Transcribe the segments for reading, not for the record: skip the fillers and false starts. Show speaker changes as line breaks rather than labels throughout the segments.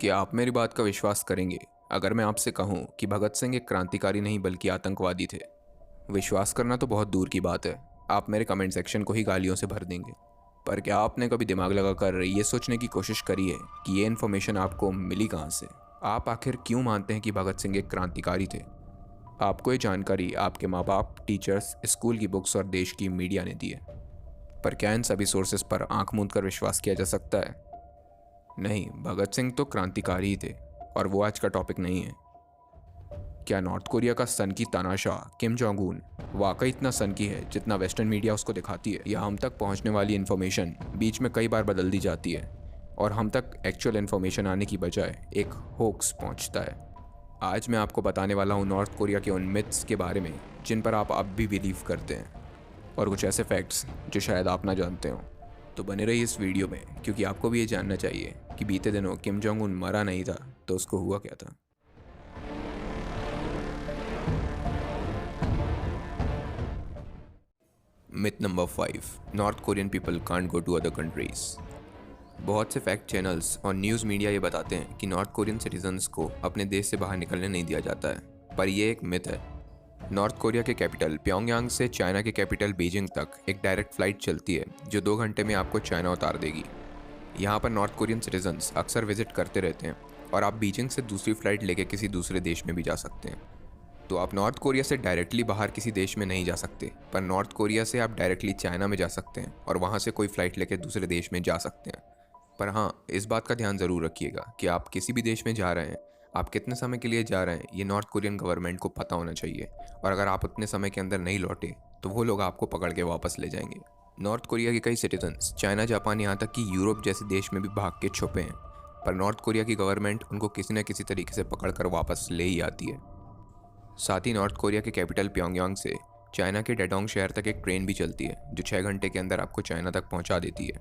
क्या आप मेरी बात का विश्वास करेंगे अगर मैं आपसे कहूं कि भगत सिंह एक क्रांतिकारी नहीं बल्कि आतंकवादी थे। विश्वास करना तो बहुत दूर की बात है, आप मेरे कमेंट सेक्शन को ही गालियों से भर देंगे। पर क्या आपने कभी दिमाग लगाकर ये सोचने की कोशिश करी है कि ये इन्फॉर्मेशन आपको मिली कहाँ से? आप आखिर क्यों मानते हैं कि भगत सिंह एक क्रांतिकारी थे? आपको ये जानकारी आपके माँ बाप, टीचर्स, स्कूल की बुक्स और देश की मीडिया ने दी है। पर क्या इन सभी सोर्सेस पर आंख मूंद कर विश्वास किया जा सकता है? नहीं, भगत सिंह तो क्रांतिकारी ही थे और वो आज का टॉपिक नहीं है। क्या नॉर्थ कोरिया का सनकी तानाशाह किम जोंग उन वाकई इतना सनकी है जितना वेस्टर्न मीडिया उसको दिखाती है, या हम तक पहुंचने वाली इन्फॉर्मेशन बीच में कई बार बदल दी जाती है और हम तक एक्चुअल इन्फॉर्मेशन आने की बजाय एक होक्स पहुंचता है? आज मैं आपको बताने वाला हूं नॉर्थ कोरिया के उन मिथ्स के बारे में जिन पर आप अब भी बिलीव करते हैं, और कुछ ऐसे फैक्ट्स जो शायद आप ना जानते हो। तो बने रहिए इस वीडियो में, क्योंकि आपको भी ये जानना चाहिए कि बीते दिनों किम जोंग उन मरा नहीं था तो उसको हुआ क्या था। Myth number 5, North Korean people can't go to other countries. बहुत से फैक्ट चैनल्स और न्यूज़ मीडिया ये बताते हैं कि नॉर्थ कोरियन सिटीजन्स को अपने देश से बाहर निकलने नहीं दिया जाता है, पर यह एक मिथ है। नॉर्थ कोरिया के कैपिटल प्योंगयांग से चाइना के कैपिटल बीजिंग तक एक डायरेक्ट फ्लाइट चलती है जो 2 घंटे में आपको चाइना उतार देगी। यहाँ पर नॉर्थ कोरियन सिटीजन्स अक्सर विजिट करते रहते हैं और आप बीजिंग से दूसरी फ्लाइट लेके किसी दूसरे देश में भी जा सकते हैं। तो आप नॉर्थ कोरिया से डायरेक्टली बाहर किसी देश में नहीं जा सकते, पर नॉर्थ कोरिया से आप डायरेक्टली चाइना में जा सकते हैं और वहाँ से कोई फ़्लाइट लेके दूसरे देश में जा सकते हैं। पर हाँ, इस बात का ध्यान ज़रूर रखिएगा कि आप किसी भी देश में जा रहे हैं, आप कितने समय के लिए जा रहे हैं, ये नॉर्थ कोरियन गवर्नमेंट को पता होना चाहिए। और अगर आप उतने समय के अंदर नहीं लौटे तो वो लोग आपको पकड़ के वापस ले जाएंगे। नॉर्थ कोरिया के कई सिटीजन्स चाइना, जापान, यहाँ तक कि यूरोप जैसे देश में भी भाग के छुपे हैं, पर नॉर्थ कोरिया की गवर्नमेंट उनको किसी न किसी तरीके से पकड़ कर वापस ले ही आती है। साथ ही नॉर्थ कोरिया के कैपिटल प्योंगयांग से चाइना के डेडोंग शहर तक एक ट्रेन भी चलती है जो 6 घंटे के अंदर आपको चाइना तक पहुंचा देती है।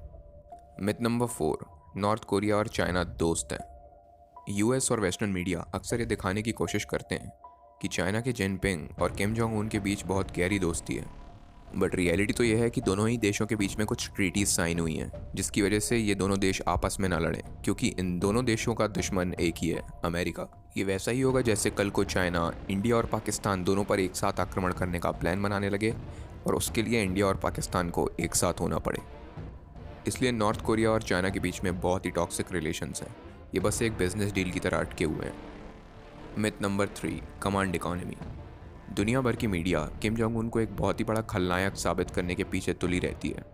मिथ नंबर 4, नॉर्थ कोरिया और चाइना दोस्त हैं। यूएस और वेस्टर्न मीडिया अक्सर ये दिखाने की कोशिश करते हैं कि चाइना के जिनपिंग और किम जोंग उन के बीच बहुत गहरी दोस्ती है, बट रियलिटी तो यह है कि दोनों ही देशों के बीच में कुछ ट्रीटीज साइन हुई हैं जिसकी वजह से ये दोनों देश आपस में ना लड़ें, क्योंकि इन दोनों देशों का दुश्मन एक ही है, अमेरिका। ये वैसा ही होगा जैसे कल को चाइना, इंडिया और पाकिस्तान दोनों पर एक साथ आक्रमण करने का प्लान बनाने लगे और उसके लिए इंडिया और पाकिस्तान को एक साथ होना पड़े। इसलिए नॉर्थ कोरिया और चाइना के बीच में बहुत ही टॉक्सिक रिलेशंस हैं। ये बस एक बिजनेस डील की तरह अटके हुए हैं। Myth number 3, command economy. दुनिया भर की मीडिया किम जोंग उन को एक बहुत ही बड़ा खलनायक साबित करने के पीछे तुली रहती है।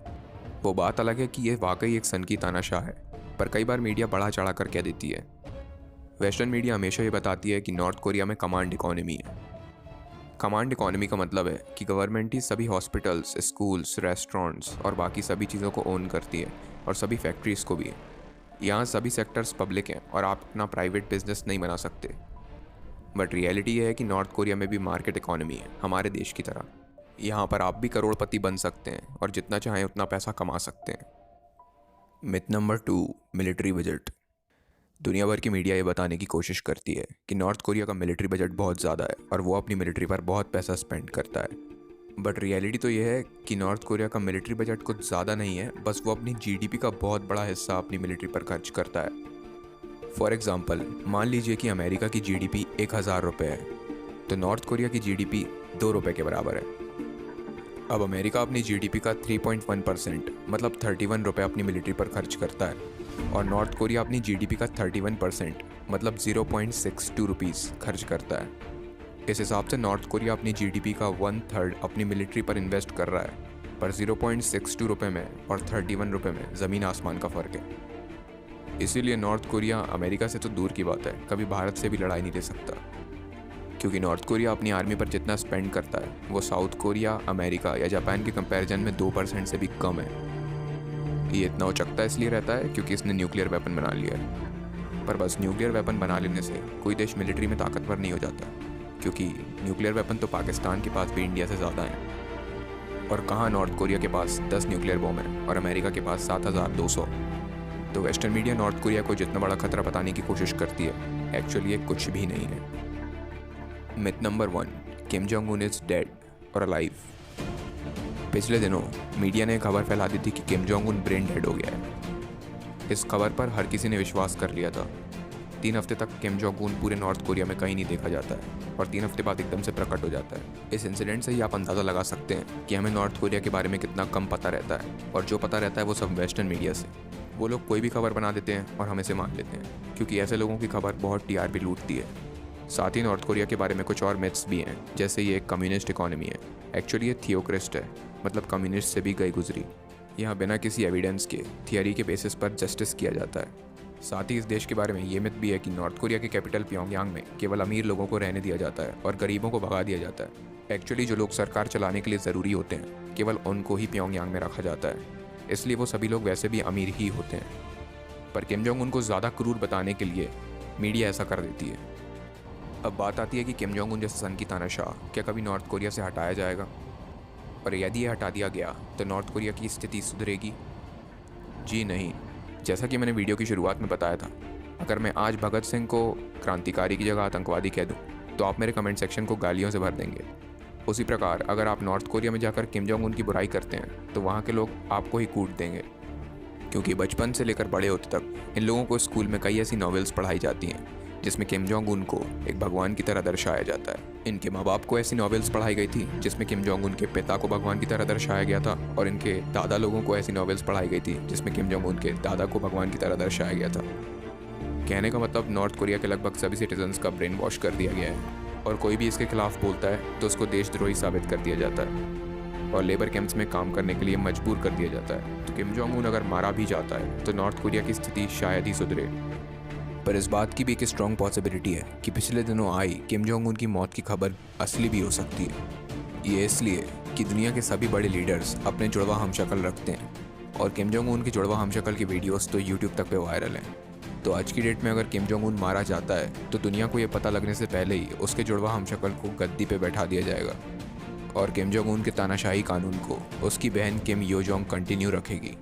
वो बात अलग है कि यह वाकई एक सनकी तानाशाह है, पर कई बार मीडिया बढ़ा चढ़ा कर कह देती है। वेस्टर्न मीडिया हमेशा ये बताती है कि नॉर्थ कोरिया में कमांड इकोनॉमी है। कमांड इकोनॉमी का मतलब है कि गवर्नमेंट ही सभी हॉस्पिटल्स, स्कूल्स, रेस्टोरेंट्स और बाकी सभी चीज़ों को ओन करती है, और सभी फैक्ट्रीज़ को भी। यहाँ सभी सेक्टर्स पब्लिक हैं और आप अपना प्राइवेट बिजनेस नहीं बना सकते। बट रियलिटी ये है कि नॉर्थ कोरिया में भी मार्केट इकोनॉमी है, हमारे देश की तरह। यहाँ पर आप भी करोड़पति बन सकते हैं और जितना चाहें उतना पैसा कमा सकते हैं। Myth number 2, military budget. दुनिया भर की मीडिया ये बताने की कोशिश करती है कि नॉर्थ कोरिया का मिलिट्री बजट बहुत ज़्यादा है और वो अपनी मिलिट्री पर बहुत पैसा स्पेंड करता है। बट रियलिटी तो ये है कि नॉर्थ कोरिया का मिलिट्री बजट कुछ ज़्यादा नहीं है, बस वो अपनी जीडीपी का बहुत बड़ा हिस्सा अपनी मिलिट्री पर खर्च करता है। फॉर एग्ज़ाम्पल, मान लीजिए कि अमेरिका की जीडीपी 1000 रुपये है, तो नॉर्थ कोरिया की जीडीपी 2 रुपये के बराबर है। अब अमेरिका अपनी जीडीपी का 3.1% मतलब 31 रुपये अपनी मिलिट्री पर खर्च करता है, और नॉर्थ कोरिया अपनी जीडीपी का 31% मतलब 0.62 रुपीज़ खर्च करता है। इस हिसाब से नॉर्थ कोरिया अपनी जीडीपी का 1/3 अपनी मिलिट्री पर इन्वेस्ट कर रहा है, पर 0.62 रुपये में और 31 रुपये में ज़मीन आसमान का फ़र्क है। इसीलिए नॉर्थ कोरिया अमेरिका से तो दूर की बात है, कभी भारत से भी लड़ाई नहीं दे सकता, क्योंकि नॉर्थ कोरिया अपनी आर्मी पर जितना स्पेंड करता है वो साउथ कोरिया, अमेरिका या जापान के कंपैरिजन में 2% से भी कम है। ये इतना उचकता इसलिए रहता है क्योंकि इसने न्यूक्लियर वेपन बना लिया है। पर बस न्यूक्लियर वेपन बना लेने से कोई देश मिलिट्री में ताकतवर नहीं हो जाता, क्योंकि न्यूक्लियर वेपन तो पाकिस्तान के पास भी इंडिया से ज़्यादा है। और कहाँ नॉर्थ कोरिया के पास 10 न्यूक्लियर बॉम्ब है और अमेरिका के पास 7200। तो वेस्टर्न मीडिया नॉर्थ कोरिया को जितना बड़ा खतरा बताने की कोशिश करती है, एक्चुअली ये कुछ भी नहीं है। Myth number 1, Kim Jong Un is dead और अलाइव। पिछले दिनों मीडिया ने खबर फैला दी थी कि Kim Jong Un brain dead हो गया है। इस खबर पर हर किसी ने विश्वास कर लिया था, 3 हफ्ते तक किम जोंग उन पूरे नॉर्थ कोरिया में कहीं नहीं देखा जाता है और 3 हफ्ते बाद एकदम से प्रकट हो जाता है। इस इंसिडेंट से ही आप अंदाज़ा लगा सकते हैं कि हमें नॉर्थ कोरिया के बारे में कितना कम पता रहता है, और जो पता रहता है वो सब वेस्टर्न मीडिया से। वो लोग कोई भी खबर बना देते हैं और हमें से मान लेते हैं, क्योंकि ऐसे लोगों की खबर बहुत टीआरपी लूटती है। साथ ही नॉर्थ कोरिया के बारे में कुछ और मिथ्स भी हैं, जैसे ये एक कम्युनिस्ट इकोनॉमी है। एक्चुअली ये थियोक्रिस्ट है, मतलब कम्युनिस्ट से भी गई गुजरी। यहाँ बिना किसी एविडेंस के थियरी के बेसिस पर जस्टिस किया जाता है। साथ ही इस देश के बारे में ये मिथ भी है कि नॉर्थ कोरिया के कैपिटल प्योंगयांग में केवल अमीर लोगों को रहने दिया जाता है और गरीबों को भगा दिया जाता है। एक्चुअली जो लोग सरकार चलाने के लिए ज़रूरी होते हैं केवल उनको ही प्योंगयांग में रखा जाता है, इसलिए वो सभी लोग वैसे भी अमीर ही होते हैं। पर किम जोंग उन को ज़्यादा क्रूर बताने के लिए मीडिया ऐसा कर देती है। अब बात आती है कि किम जोंग उन जैसे सन की तानाशाह क्या कभी नॉर्थ कोरिया से हटाया जाएगा, और यदि ये हटा दिया गया तो नॉर्थ कोरिया की स्थिति सुधरेगी? जी नहीं। जैसा कि मैंने वीडियो की शुरुआत में बताया था, अगर मैं आज भगत सिंह को क्रांतिकारी की जगह आतंकवादी कह दूं, तो आप मेरे कमेंट सेक्शन को गालियों से भर देंगे। उसी प्रकार अगर आप नॉर्थ कोरिया में जाकर किम जोंग उन की बुराई करते हैं तो वहाँ के लोग आपको ही कूट देंगे, क्योंकि बचपन से लेकर बड़े होते तक इन लोगों को स्कूल में कई ऐसी नॉवेल्स पढ़ाई जाती हैं जिसमें किम जोंग उन को एक भगवान की तरह दर्शाया जाता है। इनके माँ बाप को ऐसी नॉवेल्स पढ़ाई गई थी जिसमें किम जोंग उन के पिता को भगवान की तरह दर्शाया गया था, और इनके दादा लोगों को ऐसी नॉवेल्स पढ़ाई गई थी जिसमें किम जोंग उन के दादा को भगवान की तरह दर्शाया गया था। कहने का मतलब नॉर्थ कोरिया के लगभग सभी सिटीजन्स का ब्रेन वॉश कर दिया गया है, और कोई भी इसके खिलाफ बोलता है तो उसको देशद्रोही साबित कर दिया जाता है और लेबर कैंप्स में काम करने के लिए मजबूर कर दिया जाता है। तो किम जोंग उन अगर मारा भी जाता है तो नॉर्थ कोरिया की स्थिति शायद ही सुधरे। पर इस बात की भी एक स्ट्रॉन्ग पॉसिबिलिटी है कि पिछले दिनों आई किम जोंग उन की मौत की खबर असली भी हो सकती है। ये इसलिए कि दुनिया के सभी बड़े लीडर्स अपने जुड़वा हमशक्ल रखते हैं, और किम जोंग उन की जुड़वा हमशक्ल की वीडियोस तो यूट्यूब तक पे वायरल हैं। तो आज की डेट में अगर किम जोंग उन मारा जाता है तो दुनिया को ये पता लगने से पहले ही उसके जुड़वा हमशक्ल को गद्दी पे बैठा दिया जाएगा, और किम जोंग उन के तानाशाही कानून को उसकी बहन किम यो जोंग कंटिन्यू रखेगी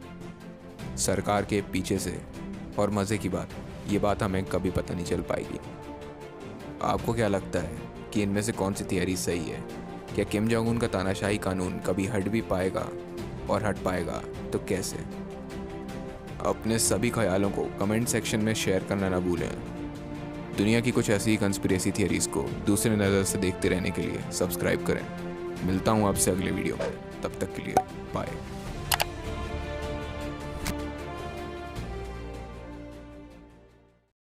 सरकार के पीछे से। और मज़े की बात, ये बात हमें कभी पता नहीं चल पाएगी। आपको क्या लगता है कि इनमें से कौन सी थियरी सही है? क्या किम जोंग उन का तानाशाही कानून कभी हट भी पाएगा, और हट पाएगा तो कैसे? अपने सभी ख्यालों को कमेंट सेक्शन में शेयर करना ना भूलें। दुनिया की कुछ ऐसी कंस्पिरेसी थियरीज़ को दूसरे नज़र से देखते रहने के लिए सब्सक्राइब करें। मिलता हूँ आपसे अगले वीडियो में, तब तक के लिए बाय।